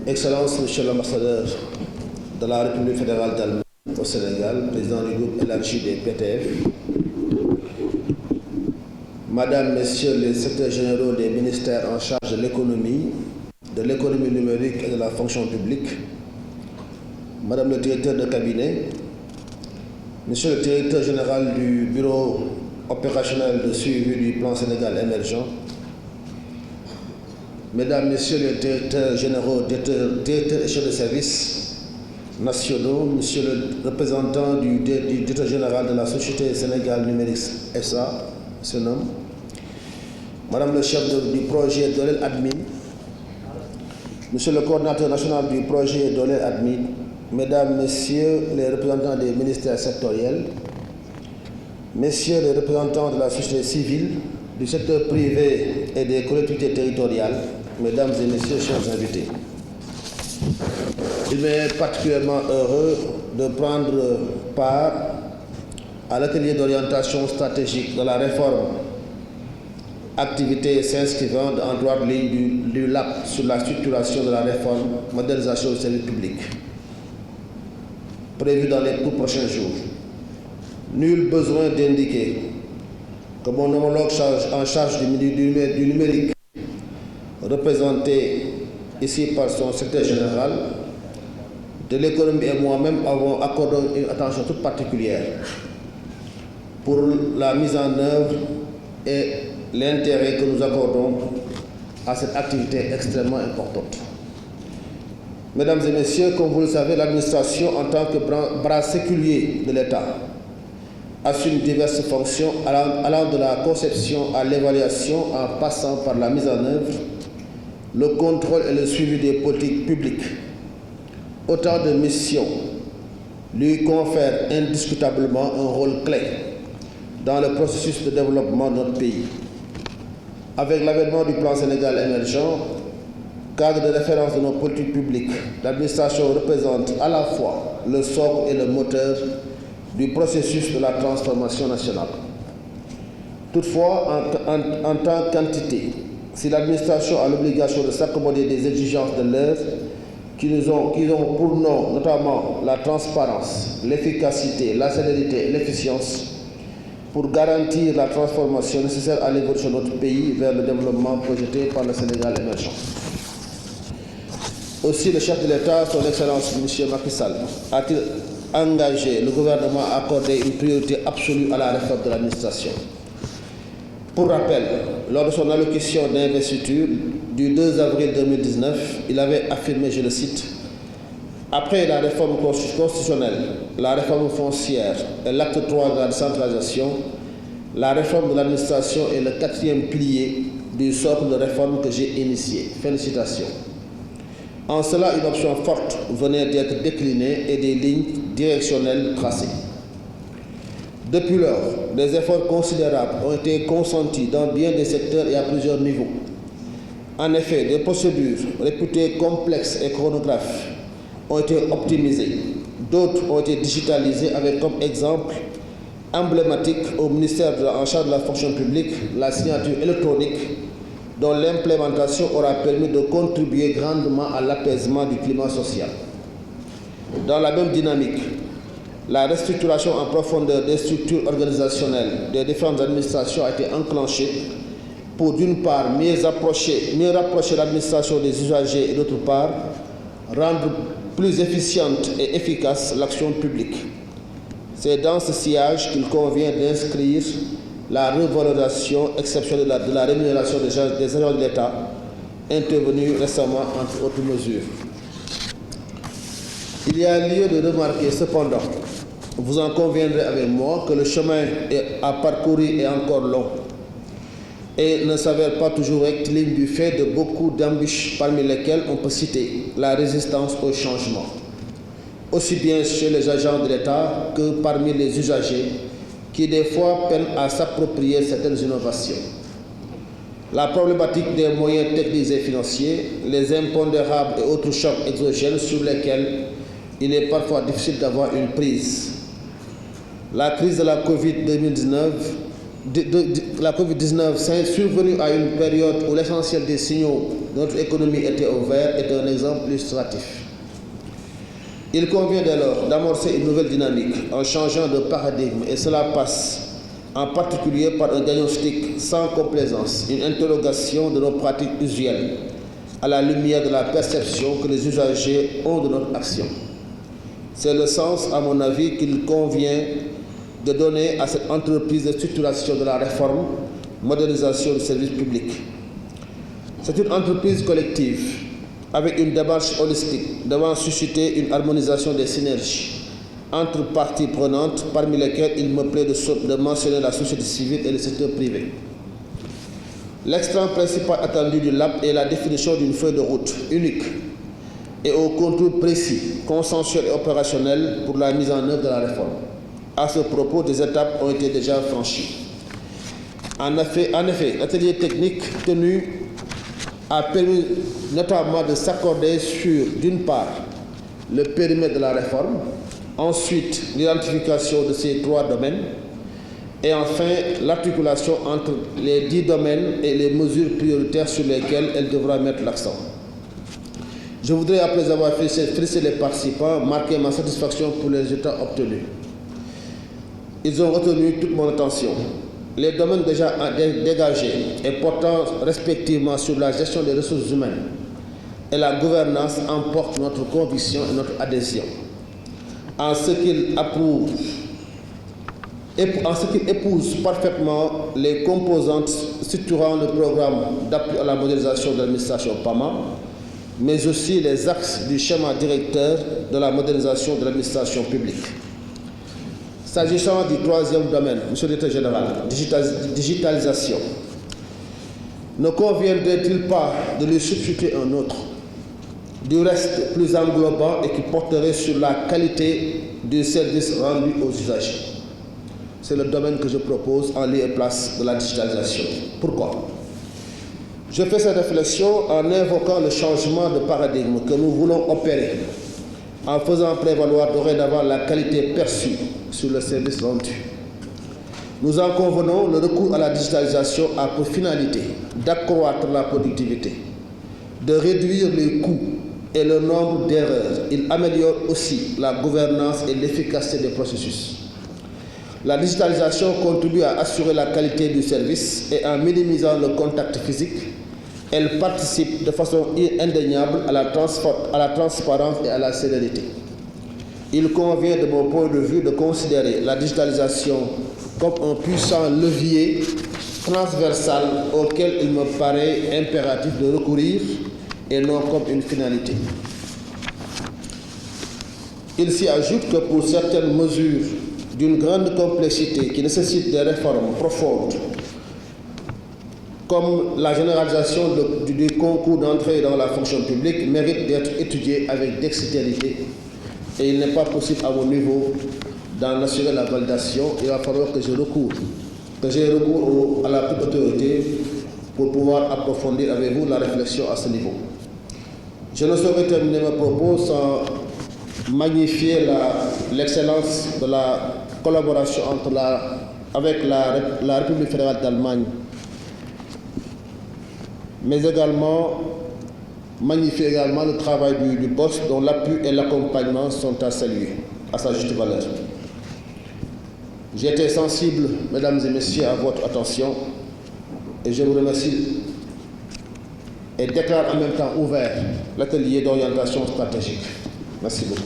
Excellence, Monsieur l'ambassadeur de la République fédérale d'Allemagne au Sénégal, président du groupe élargi des PTF, Madame, Messieurs les secrétaires généraux des ministères en charge de l'économie numérique et de la fonction publique, Madame le directeur de cabinet, Monsieur le directeur général du bureau opérationnel de suivi du plan Sénégal émergent, Mesdames, Messieurs les directeurs généraux, directeurs et chefs de services nationaux, Monsieur le représentant du directeur général de la Société Sénégal Numérique SA, SENOM, Madame le chef du projet Dolel Admin, Monsieur le coordinateur national du projet Dolel Admin, Mesdames, Messieurs les représentants des ministères sectoriels, Messieurs les représentants de la société civile, du secteur privé et des collectivités territoriales, Mesdames et Messieurs, chers invités. Il m'est particulièrement heureux de prendre part à l'atelier d'orientation stratégique de la réforme, activité s'inscrivant en droite ligne du LAP sur la structuration de la réforme, modernisation du service public, prévu dans les tout prochains jours. Nul besoin d'indiquer que mon homologue en charge du numérique, représenté ici par son secrétaire général, de l'économie et moi-même avons accordé une attention toute particulière pour la mise en œuvre et l'intérêt que nous accordons à cette activité extrêmement importante. Mesdames et Messieurs, comme vous le savez, l'administration en tant que bras séculier de l'État assume diverses fonctions allant de la conception à l'évaluation en passant par la mise en œuvre, le contrôle et le suivi des politiques publiques. Autant de missions lui confèrent indiscutablement un rôle clé dans le processus de développement de notre pays. Avec l'avènement du plan Sénégal émergent, cadre de référence de nos politiques publiques, l'administration représente à la fois le socle et le moteur du processus de la transformation nationale. Toutefois, en tant qu'entité, si l'administration a l'obligation de s'accommoder des exigences de l'heure, qui ont pour nom notamment la transparence, l'efficacité, la célérité et l'efficience, pour garantir la transformation nécessaire à l'évolution de notre pays vers le développement projeté par le Sénégal émergent. Aussi, le chef de l'État, son Excellence M. Macky Sall, a-t-il engagé le gouvernement à accorder une priorité absolue à la réforme de l'administration. Pour rappel, lors de son allocution d'investiture du 2 avril 2019, il avait affirmé, je le cite, « Après la réforme constitutionnelle, la réforme foncière et l'acte 3 de la décentralisation, la réforme de l'administration est le quatrième pilier du socle de réforme que j'ai initié. » Félicitations. En cela, une option forte venait d'être déclinée et des lignes directionnelles tracées. Depuis lors, des efforts considérables ont été consentis dans bien des secteurs et à plusieurs niveaux. En effet, des procédures réputées complexes et chronographes ont été optimisées. D'autres ont été digitalisées avec comme exemple emblématique au ministère en charge de la fonction publique la signature électronique dont l'implémentation aura permis de contribuer grandement à l'apaisement du climat social. Dans la même dynamique, la restructuration en profondeur des structures organisationnelles des différentes administrations a été enclenchée pour, d'une part, mieux rapprocher l'administration des usagers et, d'autre part, rendre plus efficiente et efficace l'action publique. C'est dans ce sillage qu'il convient d'inscrire la revalorisation exceptionnelle de la rémunération des agents de l'État, intervenue récemment entre autres mesures. Il y a lieu de remarquer cependant, vous en conviendrez avec moi, que le chemin à parcourir est encore long et ne s'avère pas toujours rectiligne du fait de beaucoup d'embûches, parmi lesquelles on peut citer la résistance au changement, aussi bien chez les agents de l'État que parmi les usagers, qui des fois peinent à s'approprier certaines innovations. La problématique des moyens techniques et financiers, les impondérables et autres chocs exogènes sur lesquels il est parfois difficile d'avoir une prise. La crise de la Covid-19 survenue à une période où l'essentiel des signaux de notre économie était au vert est un exemple illustratif. Il convient dès lors d'amorcer une nouvelle dynamique en changeant de paradigme, et cela passe en particulier par un diagnostic sans complaisance, une interrogation de nos pratiques usuelles à la lumière de la perception que les usagers ont de notre action. C'est le sens, à mon avis, qu'il convient de donner à cette entreprise de structuration de la réforme, modernisation du service public. C'est une entreprise collective, avec une démarche holistique devant susciter une harmonisation des synergies entre parties prenantes, parmi lesquelles il me plaît de mentionner la société civile et le secteur privé. L'extrême principal attendu du LAP est la définition d'une feuille de route unique et au contour précis, consensuel et opérationnel pour la mise en œuvre de la réforme. À ce propos, des étapes ont été déjà franchies. En effet, l'atelier technique tenu a permis notamment de s'accorder sur, d'une part, le périmètre de la réforme, ensuite l'identification de ces 3 domaines, et enfin l'articulation entre les 10 domaines et les mesures prioritaires sur lesquelles elle devra mettre l'accent. Je voudrais, après avoir félicité les participants, marquer ma satisfaction pour les résultats obtenus. Ils ont retenu toute mon attention. Les domaines déjà dégagés et portant respectivement sur la gestion des ressources humaines et la gouvernance emportent notre conviction et notre adhésion. En ce qu'ils épousent parfaitement les composantes structurant le programme d'appui à la modernisation de l'administration PAMA, mais aussi les axes du schéma directeur de la modernisation de l'administration publique. S'agissant du 3e domaine, Monsieur le Directeur général, digitalisation, ne conviendrait-il pas de lui substituer un autre, du reste plus englobant et qui porterait sur la qualité du service rendu aux usagers? C'est le domaine que je propose en lieu et place de la digitalisation. Pourquoi? Je fais cette réflexion en invoquant le changement de paradigme que nous voulons opérer, en faisant prévaloir dorénavant la qualité perçue sur le service rendu. Nous en convenons, le recours à la digitalisation a pour finalité d'accroître la productivité, de réduire les coûts et le nombre d'erreurs. Il améliore aussi la gouvernance et l'efficacité des processus. La digitalisation contribue à assurer la qualité du service et en minimisant le contact physique, elle participe de façon indéniable à la transparence et à la célérité. Il convient, de mon point de vue, de considérer la digitalisation comme un puissant levier transversal auquel il me paraît impératif de recourir et non comme une finalité. Il s'y ajoute que pour certaines mesures d'une grande complexité qui nécessitent des réformes profondes, comme la généralisation du concours d'entrée dans la fonction publique, mérite d'être étudiée avec dextérité et il n'est pas possible à mon niveau d'en assurer la validation. Il va falloir que j'ai recours à la petite autorité pour pouvoir approfondir avec vous la réflexion à ce niveau. Je ne saurais terminer mes propos sans magnifier l'excellence de la collaboration avec la République fédérale d'Allemagne, mais également magnifier également le travail du BOSS dont l'appui et l'accompagnement sont à saluer à sa juste valeur. J'ai été sensible, mesdames et messieurs, à votre attention et je vous remercie et déclare en même temps ouvert l'atelier d'orientation stratégique. Merci beaucoup.